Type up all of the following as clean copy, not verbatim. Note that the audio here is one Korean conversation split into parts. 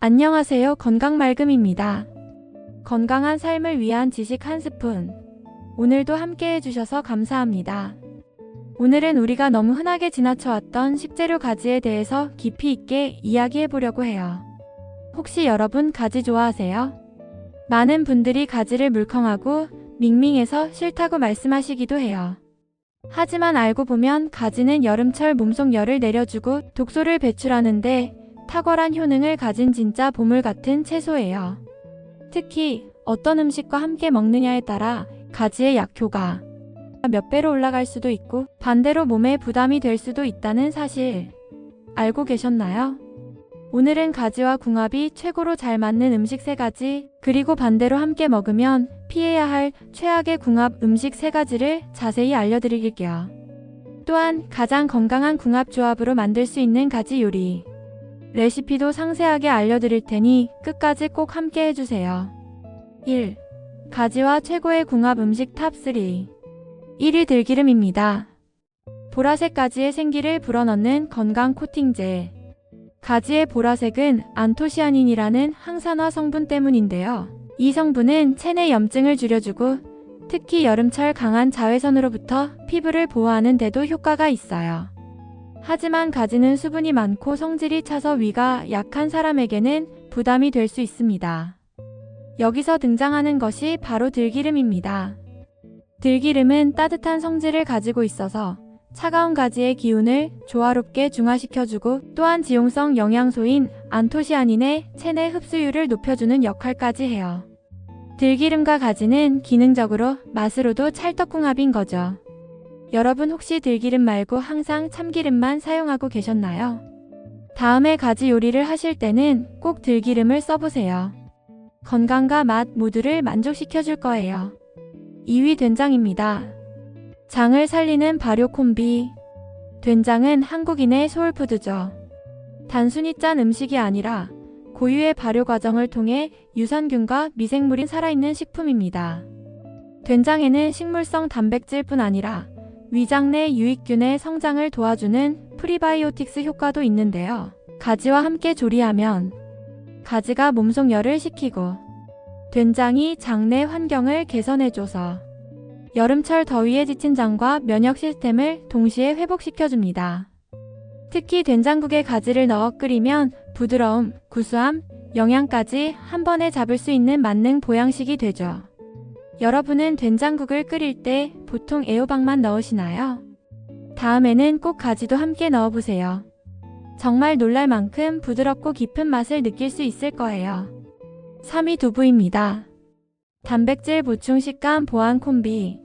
안녕하세요. 건강말금입니다. 건강한 삶을 위한 지식 한 스푼. 오늘도 함께 해주셔서 감사합니다. 오늘은 우리가 너무 흔하게 지나쳐왔던 식재료 가지에 대해서 깊이 있게 이야기해보려고 해요. 혹시 여러분 가지 좋아하세요? 많은 분들이 가지를 물컹하고 밍밍해서 싫다고 말씀하시기도 해요. 하지만 알고 보면 가지는 여름철 몸속 열을 내려주고 독소를 배출하는데 탁월한 효능을 가진 진짜 보물 같은 채소예요. 특히 어떤 음식과 함께 먹느냐에 따라 가지의 약효가 몇 배로 올라갈 수도 있고 반대로 몸에 부담이 될 수도 있다는 사실 알고 계셨나요? 오늘은 가지와 궁합이 최고로 잘 맞는 음식 3가지, 그리고 반대로 함께 먹으면 피해야 할 최악의 궁합 음식 3가지를 자세히 알려드릴게요. 또한 가장 건강한 궁합 조합으로 만들 수 있는 가지 요리 레시피도 상세하게 알려드릴 테니 끝까지 꼭 함께 해주세요. 1. 가지와 최고의 궁합 음식 탑3. 1위 들기름입니다. 보라색 가지의 생기를 불어넣는 건강 코팅제. 가지의 보라색은 안토시아닌이라는 항산화 성분 때문인데요. 이 성분은 체내 염증을 줄여주고 특히 여름철 강한 자외선으로부터 피부를 보호하는 데도 효과가 있어요. 하지만 가지는 수분이 많고 성질이 차서 위가 약한 사람에게는 부담이 될 수 있습니다. 여기서 등장하는 것이 바로 들기름입니다. 들기름은 따뜻한 성질을 가지고 있어서 차가운 가지의 기운을 조화롭게 중화시켜주고 또한 지용성 영양소인 안토시아닌의 체내 흡수율을 높여주는 역할까지 해요. 들기름과 가지는 기능적으로 맛으로도 찰떡궁합인 거죠. 여러분 혹시 들기름 말고 항상 참기름만 사용하고 계셨나요? 다음에 가지 요리를 하실 때는 꼭 들기름을 써보세요. 건강과 맛 모두를 만족시켜줄 거예요. 2위 된장입니다. 장을 살리는 발효 콤비. 된장은 한국인의 소울푸드죠. 단순히 짠 음식이 아니라 고유의 발효 과정을 통해 유산균과 미생물이 살아있는 식품입니다. 된장에는 식물성 단백질뿐 아니라 위장 내 유익균의 성장을 도와주는 프리바이오틱스 효과도 있는데요. 가지와 함께 조리하면 가지가 몸속 열을 식히고 된장이 장내 환경을 개선해줘서 여름철 더위에 지친 장과 면역 시스템을 동시에 회복시켜줍니다. 특히 된장국에 가지를 넣어 끓이면 부드러움, 구수함, 영양까지 한 번에 잡을 수 있는 만능 보양식이 되죠. 여러분은 된장국을 끓일 때 보통 애호박만 넣으시나요? 다음에는 꼭 가지도 함께 넣어보세요. 정말 놀랄 만큼 부드럽고 깊은 맛을 느낄 수 있을 거예요. 3위 두부입니다. 단백질 보충 식감 보완 콤비.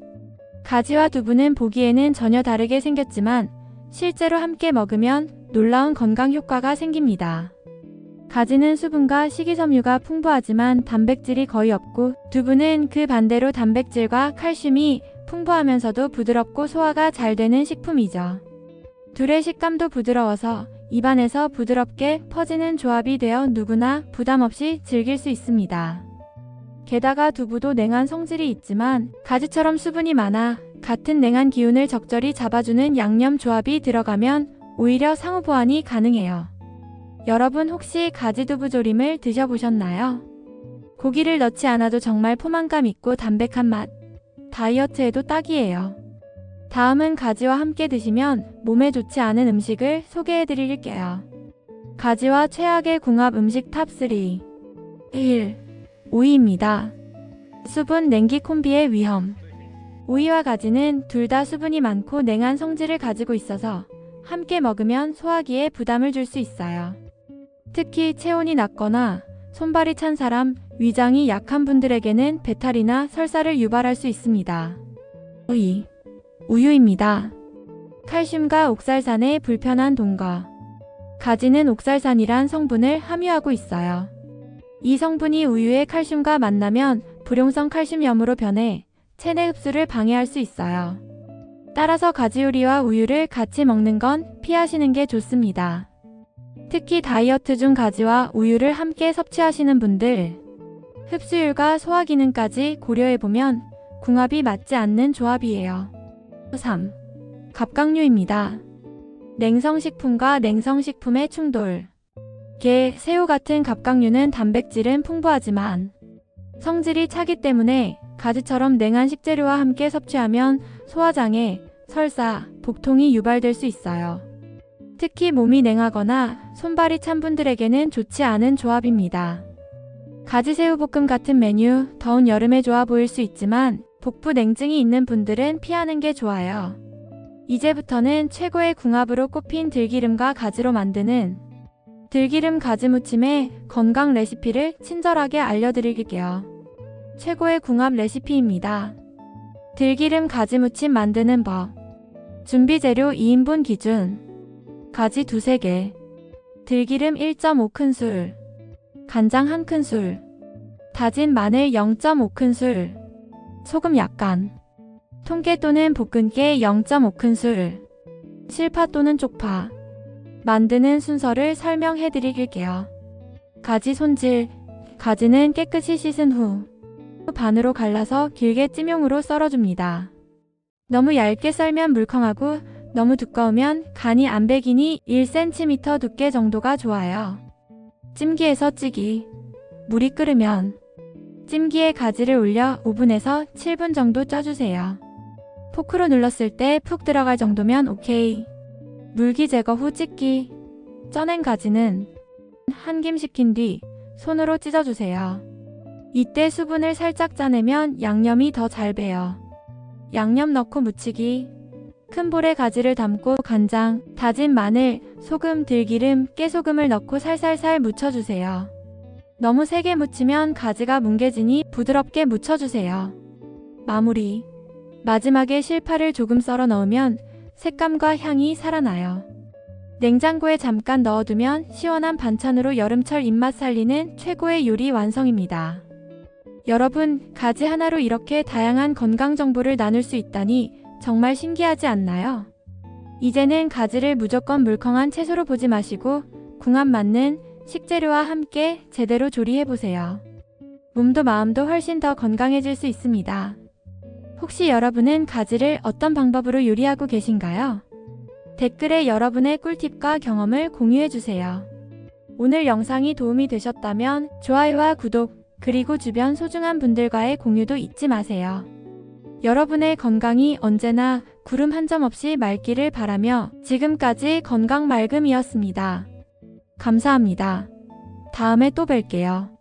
가지와 두부는 보기에는 전혀 다르게 생겼지만 실제로 함께 먹으면 놀라운 건강 효과가 생깁니다. 가지는 수분과 식이섬유가 풍부하지만 단백질이 거의 없고 두부는 그 반대로 단백질과 칼슘이 풍부하면서도 부드럽고 소화가 잘 되는 식품이죠. 둘의 식감도 부드러워서 입안에서 부드럽게 퍼지는 조합이 되어 누구나 부담 없이 즐길 수 있습니다. 게다가 두부도 냉한 성질이 있지만 가지처럼 수분이 많아 같은 냉한 기운을 적절히 잡아주는 양념 조합이 들어가면 오히려 상호 보완이 가능해요. 여러분 혹시 가지두부 조림을 드셔보셨나요? 고기를 넣지 않아도 정말 포만감 있고 담백한 맛, 다이어트에도 딱이에요. 다음은 가지와 함께 드시면 몸에 좋지 않은 음식을 소개해드릴게요. 가지와 최악의 궁합 음식 탑3. 1. 오이입니다. 수분 냉기 콤비의 위험. 오이와 가지는 둘 다 수분이 많고 냉한 성질을 가지고 있어서 함께 먹으면 소화기에 부담을 줄 수 있어요. 특히 체온이 낮거나 손발이 찬 사람, 위장이 약한 분들에게는 배탈이나 설사를 유발할 수 있습니다. 2. 우유입니다. 칼슘과 옥살산의 불편한 동거. 가지는 옥살산이란 성분을 함유하고 있어요. 이 성분이 우유의 칼슘과 만나면 불용성 칼슘염으로 변해 체내 흡수를 방해할 수 있어요. 따라서 가지 요리와 우유를 같이 먹는 건 피하시는 게 좋습니다. 특히 다이어트 중 가지와 우유를 함께 섭취하시는 분들, 흡수율과 소화 기능까지 고려해보면 궁합이 맞지 않는 조합이에요. 3. 갑각류입니다. 냉성식품과 냉성식품의 충돌. 게, 새우 같은 갑각류는 단백질은 풍부하지만 성질이 차기 때문에 가지처럼 냉한 식재료와 함께 섭취하면 소화장애, 설사, 복통이 유발될 수 있어요. 특히 몸이 냉하거나 손발이 찬 분들에게는 좋지 않은 조합입니다. 가지새우 볶음 같은 메뉴, 더운 여름에 좋아 보일 수 있지만 복부 냉증이 있는 분들은 피하는 게 좋아요. 이제부터는 최고의 궁합으로 꼽힌 들기름과 가지로 만드는 들기름 가지 무침의 건강 레시피를 친절하게 알려드릴게요. 최고의 궁합 레시피입니다. 들기름 가지 무침 만드는 법. 준비 재료 2인분 기준. 가지 2-3개, 들기름 1.5큰술, 간장 1큰술, 다진 마늘 0.5큰술, 소금 약간, 통깨 또는 볶은깨 0.5큰술, 실파 또는 쪽파. 만드는 순서를 설명해 드릴게요. 가지 손질. 가지는 깨끗이 씻은 후 반으로 갈라서 길게 찜용으로 썰어줍니다. 너무 얇게 썰면 물컹하고 너무 두꺼우면 간이 안 배기니 1cm 두께 정도가 좋아요. 찜기에서 찌기. 물이 끓으면 찜기에 가지를 올려 5분에서 7분 정도 쪄주세요. 포크로 눌렀을 때 푹 들어갈 정도면 오케이. 물기 제거 후 찢기. 쪄낸 가지는 한 김 식힌 뒤 손으로 찢어주세요. 이때 수분을 살짝 짜내면 양념이 더 잘 배요. 양념 넣고 무치기. 큰 볼에 가지를 담고 간장, 다진 마늘, 소금, 들기름, 깨소금을 넣고 살살살 묻혀주세요. 너무 세게 묻히면 가지가 뭉개지니 부드럽게 묻혀주세요. 마무리. 마지막에 실파를 조금 썰어 넣으면 색감과 향이 살아나요. 냉장고에 잠깐 넣어두면 시원한 반찬으로 여름철 입맛 살리는 최고의 요리 완성입니다. 여러분, 가지 하나로 이렇게 다양한 건강 정보를 나눌 수 있다니 정말 신기하지 않나요? 이제는 가지를 무조건 물컹한 채소로 보지 마시고 궁합 맞는 식재료와 함께 제대로 조리해보세요. 몸도 마음도 훨씬 더 건강해질 수 있습니다. 혹시 여러분은 가지를 어떤 방법으로 요리하고 계신가요? 댓글에 여러분의 꿀팁과 경험을 공유해주세요. 오늘 영상이 도움이 되셨다면 좋아요와 구독, 그리고 주변 소중한 분들과의 공유도 잊지 마세요. 여러분의 건강이 언제나 구름 한 점 없이 맑기를 바라며 지금까지 건강 맑음이었습니다. 감사합니다. 다음에 또 뵐게요.